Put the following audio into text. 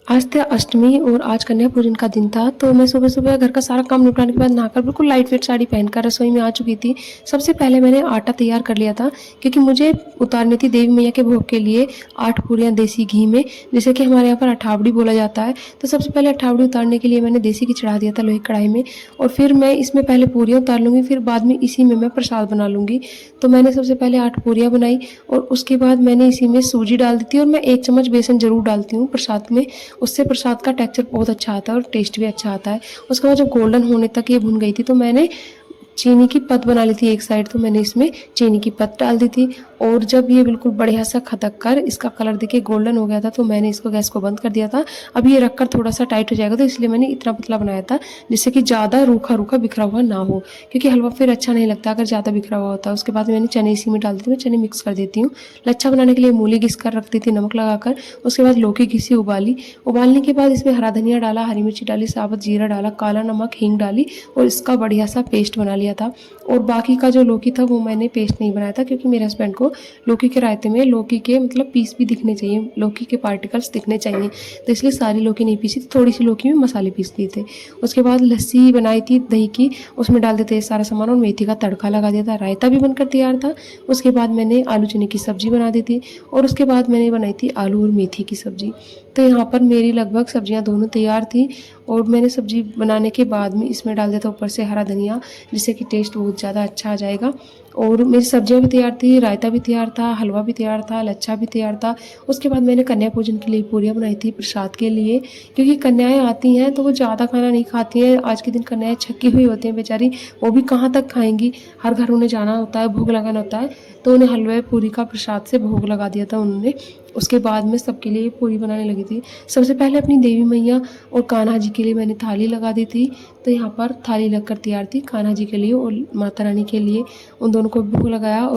आज था अष्टमी और आज कन्या पूजन का दिन था, तो मैं सुबह-सुबह घर का सारा काम निपटाने के बाद नहाकर बिल्कुल लाइट वेट साड़ी पहनकर रसोई में आ चुकी थी। सबसे पहले मैंने आटा तैयार कर लिया था, क्योंकि मुझे उतारनी थी देवी मैया के भोग के लिए 8 पूरियाँ देसी घी में, जिसे कि हमारे यहाँ पर अठावड़ी बोला जाता है। तो सबसे पहले अठावड़ी उतारने के लिए मैंने देसी घी चढ़ा दिया था लोहे की कढ़ाई में, और फिर मैं इसमें पहले पूरियाँ उतार लूँगी, फिर बाद में इसी में मैं प्रसाद बना लूँगी। तो मैंने सबसे पहले 8 पूरियाँ बनाई और उसके बाद मैंने इसी में सूजी डाल दी थी, और मैं 1 चम्मच बेसन ज़रूर डालती हूँ प्रसाद में। उससे प्रसाद का टेक्सचर बहुत अच्छा आता है और टेस्ट भी अच्छा आता है। उसके बाद जब गोल्डन होने तक ये भुन गई थी, तो मैंने चीनी की पत्त बना ली थी एक साइड, तो मैंने इसमें चीनी की पत्त डाल दी थी। और जब ये बिल्कुल बढ़िया सा खदक कर इसका कलर देखिए गोल्डन हो गया था, तो मैंने इसको गैस को बंद कर दिया था। अब ये रखकर थोड़ा सा टाइट हो जाएगा, तो इसलिए मैंने इतना पतला बनाया था, जिससे कि ज़्यादा रूखा-रूखा बिखरा हुआ ना हो, क्योंकि हलवा फिर अच्छा नहीं लगता अगर ज़्यादा बिखरा हुआ होता है। उसके बाद मैंने चने इसी में डाल दी थी, मैं चने मिक्स कर देती हूँ। लच्छा बनाने के लिए मूली घिस कर रख दी थी नमक लगाकर। उसके बाद लौकी घिसी उबाली। उबालने के बाद इसमें हरा धनिया डाला, हरी मिर्ची डाली, साबुत जीरा डाला, काला नमक, हींग डाली और इसका बढ़िया सा पेस्ट बना लिया था। और बाकी का जो लौकी था वो मैंने पेस्ट नहीं बनाया था, क्योंकि मेरे हस्बैंड को लौकी के रायते में लौकी के मतलब पीस भी दिखने चाहिए, लौकी के पार्टिकल्स दिखने चाहिए, तो इसलिए सारी लौकी नहीं पीसी थी, थोड़ी सी लौकी में मसाले पीस दिए थे। उसके बाद लस्सी बनाई थी दही की, उसमें डाल देते सारा सामान और मेथी का तड़का लगा दिया था। रायता भी बनकर तैयार था। उसके बाद मैंने आलू चने की सब्जी बना दी थी, और उसके बाद मैंने बनाई थी आलू और मेथी की सब्जी। तो यहाँ पर मेरी लगभग सब्जियाँ दोनों तैयार थी, और मैंने सब्जी बनाने के बाद में इसमें डाल दिया था ऊपर से हरा धनिया, जिससे कि टेस्ट बहुत ज़्यादा अच्छा आ जाएगा। और मेरी सब्जियाँ भी तैयार थी, रायता भी तैयार था, हलवा भी तैयार था, लच्छा भी तैयार था। उसके बाद मैंने कन्या पूजन के लिए पूरियाँ बनाई थी प्रसाद के लिए, क्योंकि कन्याएँ आती हैं तो वो ज़्यादा खाना नहीं खाती हैं। आज के दिन कन्याएँ छकी हुई होती हैं बेचारी, वो भी कहाँ तक खाएँगी, हर घर उन्हें जाना होता है, भोग लगाना होता है, तो उन्हें हलवे पूरी का प्रसाद से भोग लगा दिया था उन्होंने। उसके बाद मैं सबके लिए पूरी बनाने लगी थी। सबसे पहले अपनी देवी मैया और कान्हा जी के लिए मैंने थाली लगा दी थी। तो यहाँ पर थाली लगकर तैयार थी कान्हा जी के लिए और माता रानी के लिए, उन दोनों को भोग लगाया।